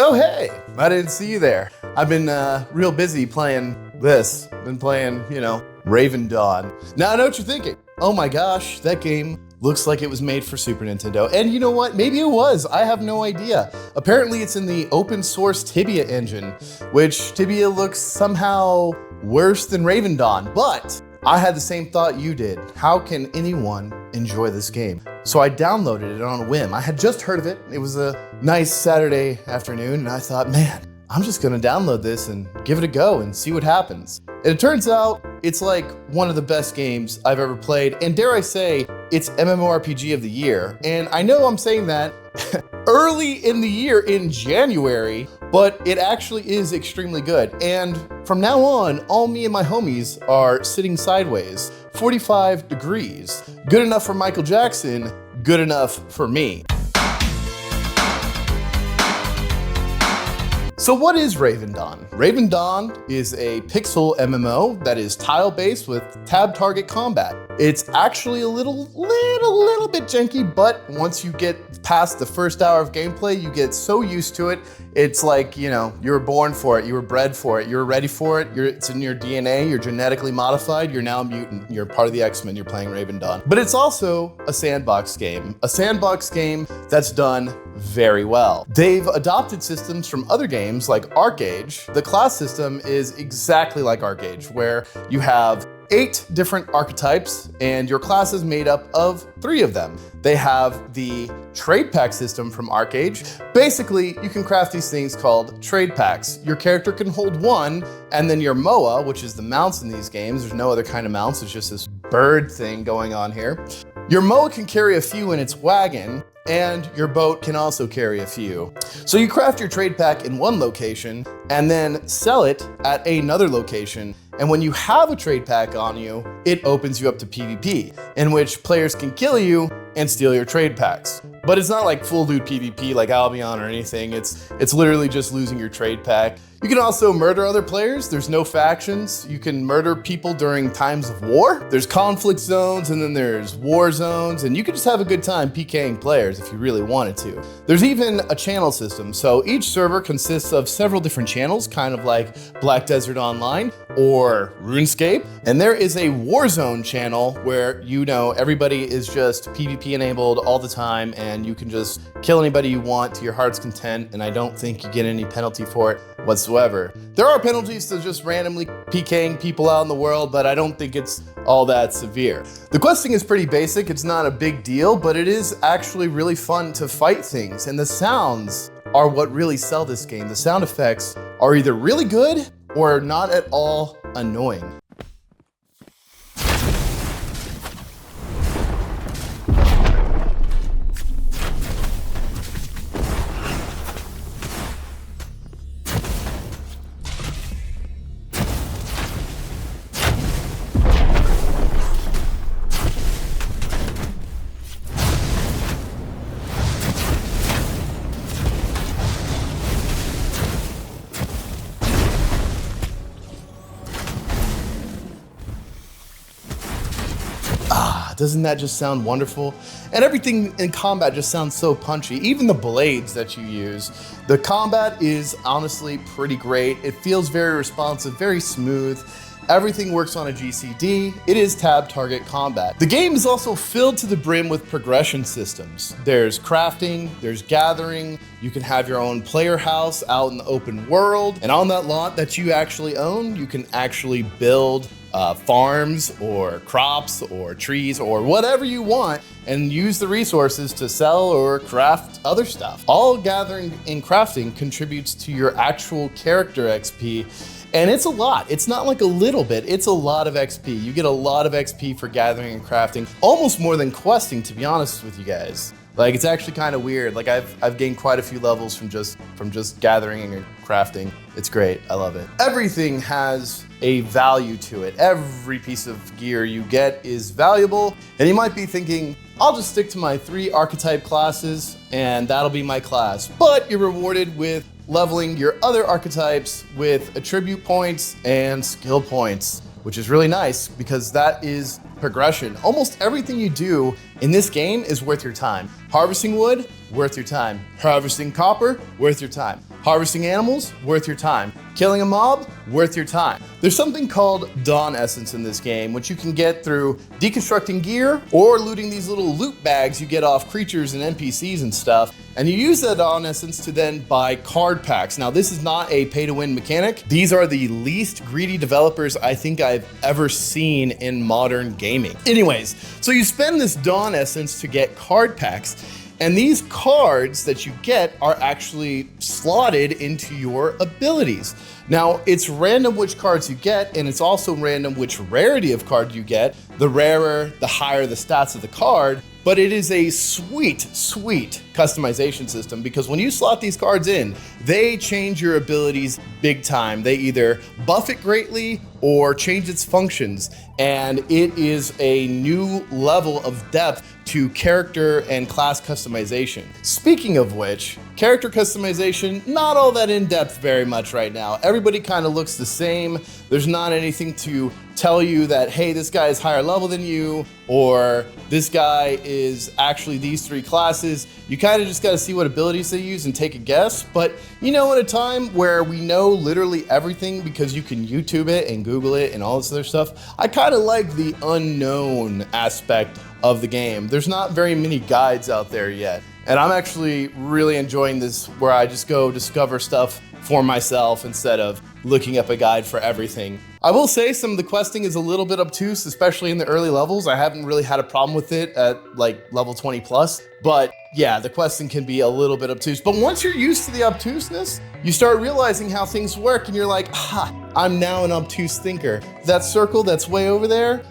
Oh hey, I didn't see you there. I've been real busy playing this. Been playing, Ravendawn. Now I know what you're thinking. Oh my gosh, that game looks like it was made for Super Nintendo. And you know what? Maybe it was. I have no idea. Apparently it's in the open source Tibia engine, which Tibia looks somehow worse than Ravendawn. But I had the same thought you did. How can anyone enjoy this game? So I downloaded it on a whim. I had just heard of it. It was a nice Saturday afternoon, and I thought, man, I'm just gonna download this and give it a go and see what happens. And it turns out it's like one of the best games I've ever played, and dare I say, it's MMORPG of the year. And I know I'm saying that early in the year in January, but it actually is extremely good. And from now on, all me and my homies are sitting sideways, 45 degrees. Good enough for Michael Jackson, good enough for me. So what is Ravendawn? Ravendawn is a pixel MMO that is tile-based with tab target combat. It's actually a little bit janky, but once you get past the first hour of gameplay, you get so used to it. It's like, you were born for it, you were bred for it, you're ready for it, it's in your DNA, you're genetically modified, you're now a mutant, you're part of the X-Men, you're playing Ravendawn. But it's also a sandbox game that's done very well. They've adopted systems from other games like Archeage. The class system is exactly like Archeage, where you have 8 different archetypes and your class is made up of 3 of them. They have the trade pack system from Archeage. Basically, you can craft these things called trade packs. Your character can hold 1, and then your MOA, which is the mounts in these games, there's no other kind of mounts, it's just this bird thing going on here. Your MOA can carry a few in its wagon, and your boat can also carry a few. So you craft your trade pack in one location and then sell it at another location. And when you have a trade pack on you, it opens you up to PvP, in which players can kill you and steal your trade packs. But it's not like full loot PvP like Albion or anything. It's literally just losing your trade pack. You can also murder other players. There's no factions. You can murder people during times of war. There's conflict zones, and then there's war zones, and you can just have a good time PKing players if you really wanted to. There's even a channel system. So each server consists of several different channels, kind of like Black Desert Online or RuneScape. And there is a Warzone channel where everybody is just PvP enabled all the time, and you can just kill anybody you want to your heart's content, and I don't think you get any penalty for it whatsoever. There are penalties to just randomly PKing people out in the world, but I don't think it's all that severe. The questing is pretty basic, it's not a big deal, but it is actually really fun to fight things, and the sounds are what really sell this game. The sound effects are either really good or not at all annoying. Doesn't that just sound wonderful? And everything in combat just sounds so punchy. Even the blades that you use. The combat is honestly pretty great. It feels very responsive, very smooth. Everything works on a GCD. It is tab target combat. The game is also filled to the brim with progression systems. There's crafting, there's gathering, you can have your own player house out in the open world, and on that lot that you actually own, you can actually build farms or crops or trees or whatever you want and use the resources to sell or craft other stuff. All gathering and crafting contributes to your actual character XP. And it's a lot. It's not like a little bit, it's a lot of XP. You get a lot of XP for gathering and crafting, almost more than questing, to be honest with you guys. Like, it's actually kind of weird. Like, I've gained quite a few levels from just gathering and crafting. It's great, I love it. Everything has a value to it. Every piece of gear you get is valuable. And you might be thinking, I'll just stick to my 3 archetype classes and that'll be my class. But you're rewarded with leveling your other archetypes with attribute points and skill points, which is really nice because that is progression. Almost everything you do in this game is worth your time. Harvesting wood, worth your time. Harvesting copper, worth your time. Harvesting animals, worth your time. Killing a mob, worth your time. There's something called Dawn Essence in this game, which you can get through deconstructing gear or looting these little loot bags you get off creatures and NPCs and stuff. And you use that Dawn Essence to then buy card packs. Now, this is not a pay-to-win mechanic. These are the least greedy developers I think I've ever seen in modern gaming. Anyways, so you spend this Dawn Essence to get card packs, and these cards that you get are actually slotted into your abilities. Now, it's random which cards you get, and it's also random which rarity of card you get. The rarer, the higher the stats of the card, but it is a sweet, sweet customization system because when you slot these cards in, they change your abilities big time. They either buff it greatly or change its functions, and it is a new level of depth to character and class customization. Speaking of which, character customization, not all that in depth very much right now. Everybody kind of looks the same. There's not anything to tell you that, hey, this guy is higher level than you, or this guy is actually these 3 classes. You kind of just got to see what abilities they use and take a guess. But you know, at a time where we know literally everything because you can YouTube it and Google it and all this other stuff, I kind of like the unknown aspect of the game. There's not very many guides out there yet. And I'm actually really enjoying this where I just go discover stuff for myself instead of looking up a guide for everything. I will say some of the questing is a little bit obtuse, especially in the early levels. I haven't really had a problem with it at like level 20 plus, but yeah, the questing can be a little bit obtuse. But once you're used to the obtuseness, you start realizing how things work and you're like, I'm now an obtuse thinker. That circle that's way over there,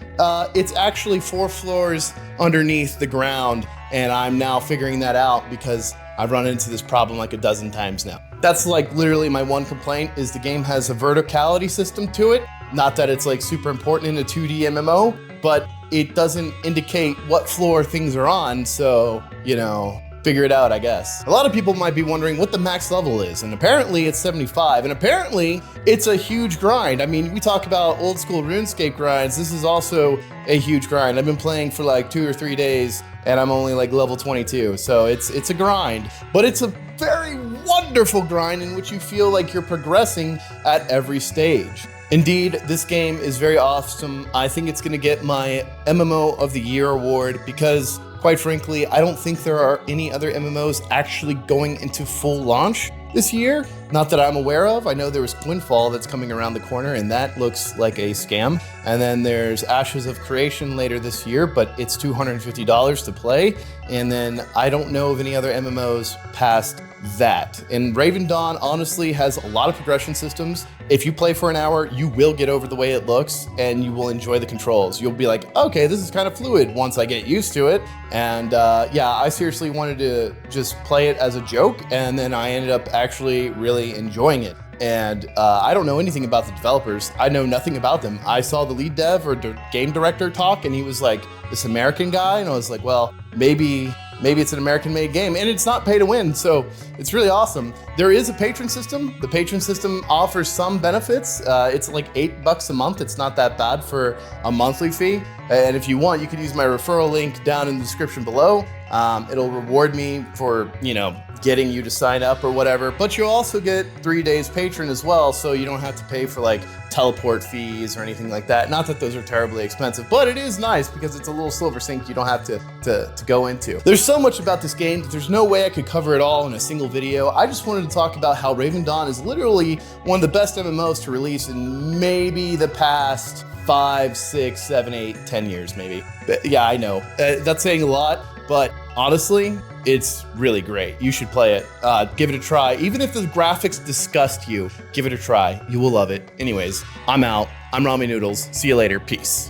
it's actually 4 floors underneath the ground, and I'm now figuring that out because I've run into this problem like a dozen times now. That's like literally my one complaint is the game has a verticality system to it. Not that it's like super important in a 2D MMO, but it doesn't indicate what floor things are on. So, you know, figure it out, I guess. A lot of people might be wondering what the max level is, and apparently it's 75, and apparently it's a huge grind. I mean, we talk about old school RuneScape grinds. This is also a huge grind. I've been playing for like 2 or 3 days, and I'm only like level 22, so it's a grind, but it's a very wonderful grind in which you feel like you're progressing at every stage. Indeed, this game is very awesome. I think it's gonna get my MMO of the Year award because, quite frankly, I don't think there are any other MMOs actually going into full launch this year. Not that I'm aware of. I know there was Twinfall that's coming around the corner, and that looks like a scam. And then there's Ashes of Creation later this year, but it's $250 to play. And then I don't know of any other MMOs past that. And Ravendawn honestly has a lot of progression systems. If you play for an hour, you will get over the way it looks and you will enjoy the controls. You'll be like, okay, this is kind of fluid once I get used to it. And yeah, I seriously wanted to just play it as a joke, and then I ended up actually really enjoying it. And I don't know anything about the developers. I know nothing about them. I saw the lead dev or the game director talk, and he was like this American guy, and I was like, well, maybe it's an American-made game, and it's not pay to win, so it's really awesome. There is a patron system. The patron system offers some benefits. It's like $8 a month. It's not that bad for a monthly fee. And if you want, you can use my referral link down in the description below. It'll reward me for, you know, getting you to sign up or whatever, but you'll also get 3 days patron as well, so you don't have to pay for like teleport fees or anything like that. Not that those are terribly expensive, but it is nice because it's a little silver sink you don't have to go into. There's so much about this game that there's no way I could cover it all in a single video. I just wanted to talk about how Ravendawn is literally one of the best MMOs to release in maybe the past 5, 6, 7, 8, 10 years maybe. But yeah, I know. That's saying a lot, but honestly, it's really great. You should play it. Give it a try. Even if the graphics disgust you, give it a try. You will love it. Anyways, I'm out. I'm Ramen Noodles. See you later. Peace.